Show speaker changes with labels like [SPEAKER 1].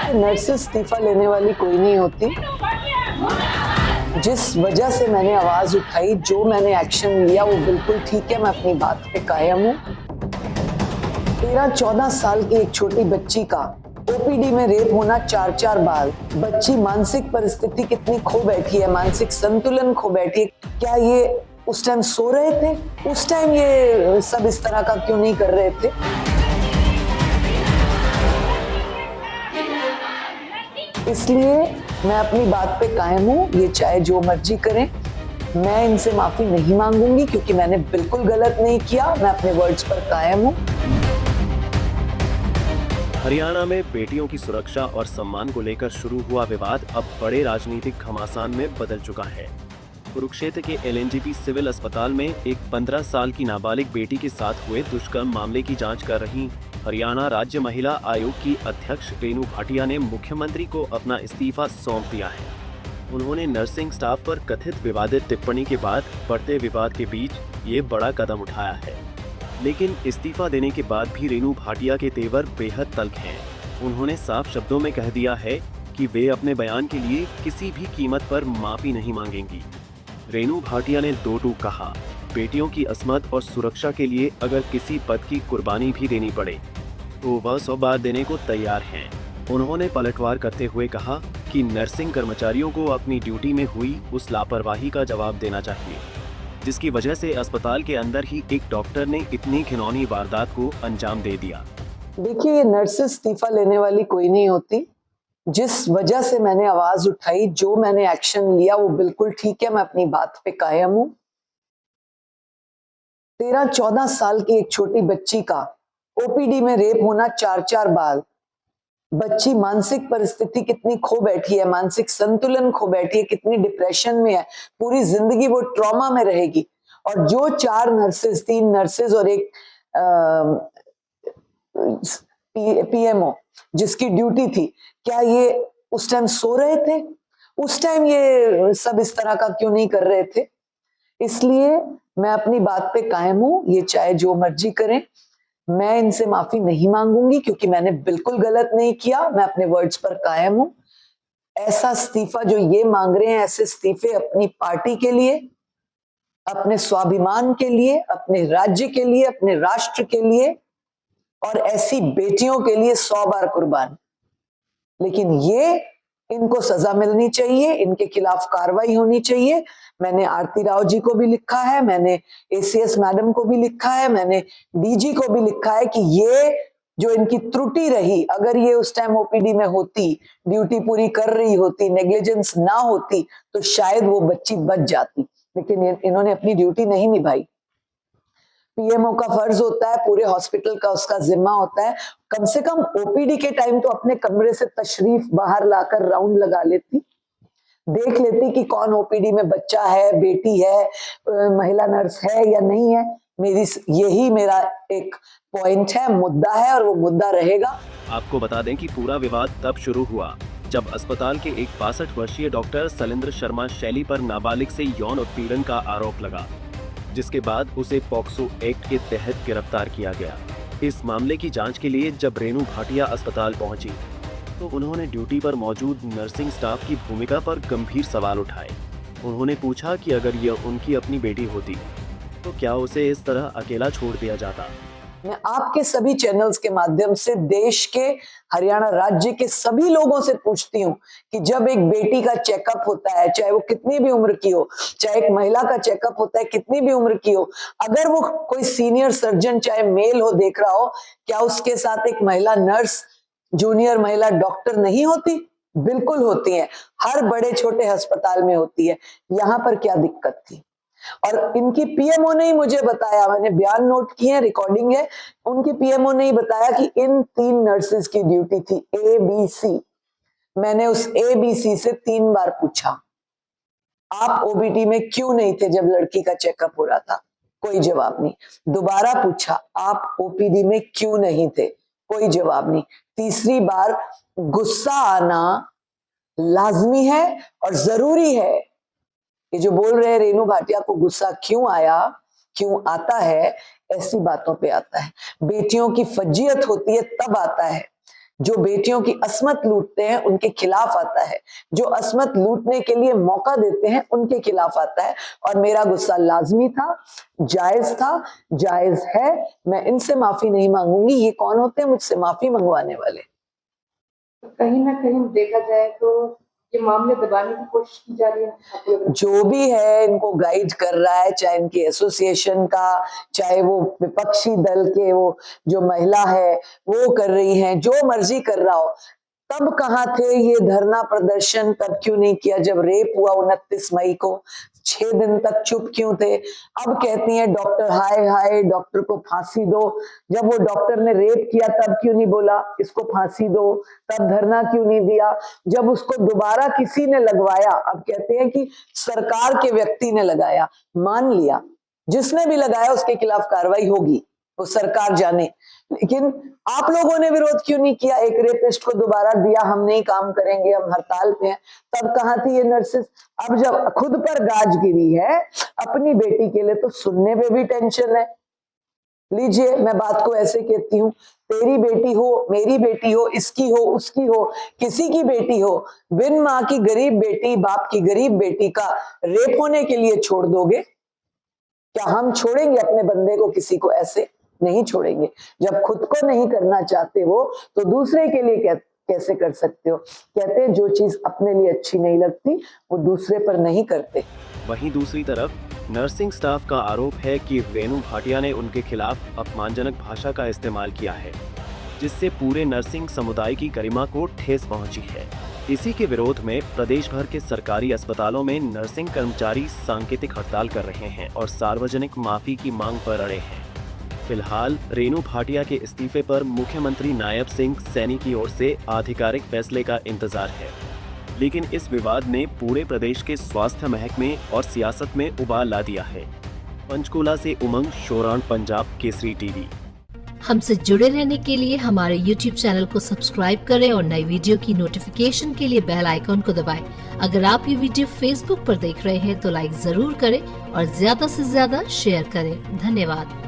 [SPEAKER 1] Nurse से इस्तीफा लेने वाली कोई नहीं होती। जिस वजह से मैंने आवाज उठाई, जो मैंने एक्शन लिया वो बिल्कुल ठीक है, मैं अपनी बात पे कायम हूँ। 13-14 साल की एक छोटी बच्ची का ओपीडी में रेप होना 4-4 बार। बच्ची मानसिक परिस्थिति कितनी खो बैठी है, मानसिक संतुलन खो बैठी है। क्या ये उस टाइम सो रहे थे? उस टाइम ये सब इस तरह का क्यों नहीं कर रहे थे? इसलिए मैं अपनी बात पे कायम हूँ, ये चाहे जो मर्जी करें। मैं इनसे माफी नहीं मांगूंगी क्योंकि मैंने बिल्कुल गलत नहीं किया, मैं अपने वर्ड्स पर कायम हूँ।
[SPEAKER 2] हरियाणा में बेटियों की सुरक्षा और सम्मान को लेकर शुरू हुआ विवाद अब बड़े राजनीतिक घमासान में बदल चुका है। कुरुक्षेत्र के एलएनजेपी सिविल अस्पताल में एक 15 साल की नाबालिग बेटी के साथ हुए दुष्कर्म मामले की जांच कर रही हरियाणा राज्य महिला आयोग की अध्यक्ष रेणु भाटिया ने मुख्यमंत्री को अपना इस्तीफा सौंप दिया है। उन्होंने नर्सिंग स्टाफ पर कथित विवादित टिप्पणी के बाद बढ़ते विवाद के बीच ये बड़ा कदम उठाया है। लेकिन इस्तीफा देने के बाद भी रेणु भाटिया के तेवर बेहद तल्ख हैं। उन्होंने साफ शब्दों में कह दिया है कि वे अपने बयान के लिए किसी भी कीमत पर माफी नहीं मांगेंगी। रेणु भाटिया ने दो टूक कहा, बेटियों की अस्मत और सुरक्षा के लिए अगर किसी पद की कुर्बानी भी देनी पड़े तो वह 100 बार देने को तैयार हैं। उन्होंने पलटवार करते हुए कहा कि नर्सिंग कर्मचारियों को अपनी ड्यूटी में हुई उस लापरवाही का जवाब देना चाहिए, जिसकी वजह से अस्पताल के अंदर ही एक डॉक्टर ने इतनी घिनौनी वारदात को अंजाम दे दिया।
[SPEAKER 1] देखिए, ये नर्स से इस्तीफा लेने वाली कोई नहीं होती। जिस वजह से मैंने आवाज उठाई, जो मैंने एक्शन लिया वो बिल्कुल ठीक है, मैं अपनी बात पे कायम हूँ। 13-14 साल की एक छोटी बच्ची का ओपीडी में रेप होना 4-4 बार। बच्ची मानसिक परिस्थिति कितनी खो बैठी है, मानसिक संतुलन खो बैठी है, कितनी डिप्रेशन में है, पूरी जिंदगी वो ट्रॉमा में रहेगी। और जो 4 नर्सेज, 3 नर्सेज और एक पीएमओ जिसकी ड्यूटी थी, क्या ये उस टाइम सो रहे थे? उस टाइम ये सब इस तरह का क्यों नहीं कर रहे थे? इसलिए मैं अपनी बात पे कायम हूँ, ये चाहे जो मर्जी करें। मैं इनसे माफी नहीं मांगूंगी क्योंकि मैंने बिल्कुल गलत नहीं किया, मैं अपने वर्ड्स पर कायम हूँ। ऐसा इस्तीफा जो ये मांग रहे हैं, ऐसे इस्तीफे अपनी पार्टी के लिए, अपने स्वाभिमान के लिए, अपने राज्य के लिए, अपने राष्ट्र के लिए और ऐसी बेटियों के लिए 100 बार कुर्बान। लेकिन ये इनको सजा मिलनी चाहिए, इनके खिलाफ कार्रवाई होनी चाहिए। मैंने आरती राव जी को भी लिखा है, मैंने एसीएस मैडम को भी लिखा है, मैंने डीजी को भी लिखा है कि ये जो इनकी त्रुटि रही, अगर ये उस टाइम ओपीडी में होती, ड्यूटी पूरी कर रही होती, नेग्लिजेंस ना होती तो शायद वो बच्ची बच जाती। लेकिन इन्होंने अपनी ड्यूटी नहीं निभाई। पीएमओ का फर्ज होता है, पूरे हॉस्पिटल का उसका जिम्मा होता है, कम से कम ओपीडी के टाइम तो अपने कमरे से तशरीफ बाहर लाकर राउंड लगा लेती, देख लेती कि कौन ओपीडी में बच्चा है, बेटी है, महिला नर्स है या नहीं है। यही मेरा एक पॉइंट है, मुद्दा है और वो मुद्दा रहेगा।
[SPEAKER 2] आपको बता दें कि पूरा विवाद तब शुरू हुआ जब अस्पताल के एक 62 वर्षीय डॉक्टर सलिंद्र शर्मा शैली पर नाबालिग से यौन उत्पीड़न का आरोप लगा, जिसके बाद उसे पॉक्सो एक्ट के तहत गिरफ्तार किया गया। इस मामले की जांच के लिए जब रेणु भाटिया अस्पताल पहुंची तो उन्होंने ड्यूटी पर मौजूद नर्सिंग स्टाफ की भूमिका पर गंभीर सवाल उठाए। उन्होंने पूछा कि अगर यह उनकी अपनी बेटी होती तो क्या उसे इस तरह अकेला छोड़ दिया जाता।
[SPEAKER 1] मैं आपके सभी चैनल्स के माध्यम से देश के, हरियाणा राज्य के सभी लोगों से पूछती हूँ कि जब एक बेटी का चेकअप होता है, चाहे वो कितनी भी उम्र की हो, चाहे एक महिला का चेकअप होता है कितनी भी उम्र की हो, अगर वो कोई सीनियर सर्जन चाहे मेल हो देख रहा हो, क्या उसके साथ एक महिला नर्स, जूनियर महिला डॉक्टर नहीं होती? बिल्कुल होती है, हर बड़े छोटे अस्पताल में होती है। यहाँ पर क्या दिक्कत थी? और इनकी पीएमओ ने ही मुझे बताया, मैंने बयान नोट किए हैं, रिकॉर्डिंग है, उनकी पीएमओ ने ही बताया कि इन 3 नर्सेज की ड्यूटी थी ABC। मैंने उस ABC से 3 बार पूछा, आप ओबीटी में क्यों नहीं थे जब लड़की का चेकअप हो रहा था? कोई जवाब नहीं। दोबारा पूछा, आप ओपीडी में क्यों नहीं थे? कोई जवाब नहीं। तीसरी बार, गुस्सा आना लाजमी है और जरूरी है। ये जो बोल रहे हैं रेणु भाटिया को गुस्सा क्यों आया, क्यों आता है, ऐसी बातों पे आता है। बेटियों की फजीयत होती है तब आता है जो बेटियों की अस्मत लूटते हैं उनके खिलाफ आता है, जो अस्मत लूटने के लिए मौका देते हैं उनके खिलाफ आता है। और मेरा गुस्सा लाजमी था, जायज है। मैं इनसे माफी नहीं मांगूंगी। ये कौन होते हैं मुझसे माफी मंगवाने वाले?
[SPEAKER 3] कहीं ना कहीं देखा जाए तो ये मामले दबाने की कोशिश की जा रही है। आपको लग रहा है?
[SPEAKER 1] जो भी है इनको गाइड कर रहा है, चाहे इनके एसोसिएशन का, चाहे वो विपक्षी दल के वो जो महिला है वो कर रही हैं, जो मर्जी कर रहा हो। तब कहाँ थे ये धरना प्रदर्शन? तब क्यों नहीं किया जब रेप हुआ 29 मई को? 6 दिन तक चुप क्यों थे? अब कहती हैं डॉक्टर हाय हाय, डॉक्टर को फांसी दो। जब वो डॉक्टर ने रेप किया तब क्यों नहीं बोला इसको फांसी दो? तब धरना क्यों नहीं दिया? जब उसको दोबारा किसी ने लगवाया, अब कहते हैं कि सरकार के व्यक्ति ने लगाया। मान लिया, जिसने भी लगाया उसके खिलाफ कार्रवाई होगी, वो सरकार जाने। लेकिन आप लोगों ने विरोध क्यों नहीं किया? एक रेपिस्ट को दोबारा दिया, हम नहीं काम करेंगे, हम हड़ताल पे हैं। तब कहाँ थी ये नर्सेस? अब जब खुद पर गाज गिरी है अपनी बेटी के लिए, तो सुनने पे भी टेंशन है। लीजिए, मैं बात को ऐसे कहती हूँ, तेरी बेटी हो, मेरी बेटी हो, इसकी हो, उसकी हो, किसी की बेटी हो, बिन माँ की गरीब बेटी, बाप की गरीब बेटी का रेप होने के लिए छोड़ दोगे? क्या हम छोड़ेंगे अपने बंदे को किसी को ऐसे? नहीं छोड़ेंगे। जब खुद को नहीं करना चाहते हो तो दूसरे के लिए कैसे कर सकते हो? कहते हैं जो चीज अपने लिए अच्छी नहीं लगती वो दूसरे पर नहीं करते।
[SPEAKER 2] वहीं दूसरी तरफ नर्सिंग स्टाफ का आरोप है कि रेणु भाटिया ने उनके खिलाफ अपमानजनक भाषा का इस्तेमाल किया है, जिससे पूरे नर्सिंग समुदाय की गरिमा को ठेस पहुंची है। इसी के विरोध में प्रदेश भर के सरकारी अस्पतालों में नर्सिंग कर्मचारी सांकेतिक हड़ताल कर रहे हैं और सार्वजनिक माफी की मांग पर अड़े हैं। फिलहाल रेणु भाटिया के इस्तीफे पर मुख्यमंत्री नायब सिंह सैनी की ओर से आधिकारिक फैसले का इंतजार है, लेकिन इस विवाद ने पूरे प्रदेश के स्वास्थ्य महकमे और सियासत में उबाल ला दिया है। पंचकुला से उमंग, शोरान, पंजाब केसरी टीवी।
[SPEAKER 4] हमसे जुड़े रहने के लिए हमारे YouTube चैनल को सब्सक्राइब करें और नई वीडियो की नोटिफिकेशन के लिए बेल आइकॉन को दबाएं। अगर आप ये वीडियो Facebook पर देख रहे हैं तो लाइक जरूर करें और ज्यादा से ज्यादा शेयर करें। धन्यवाद।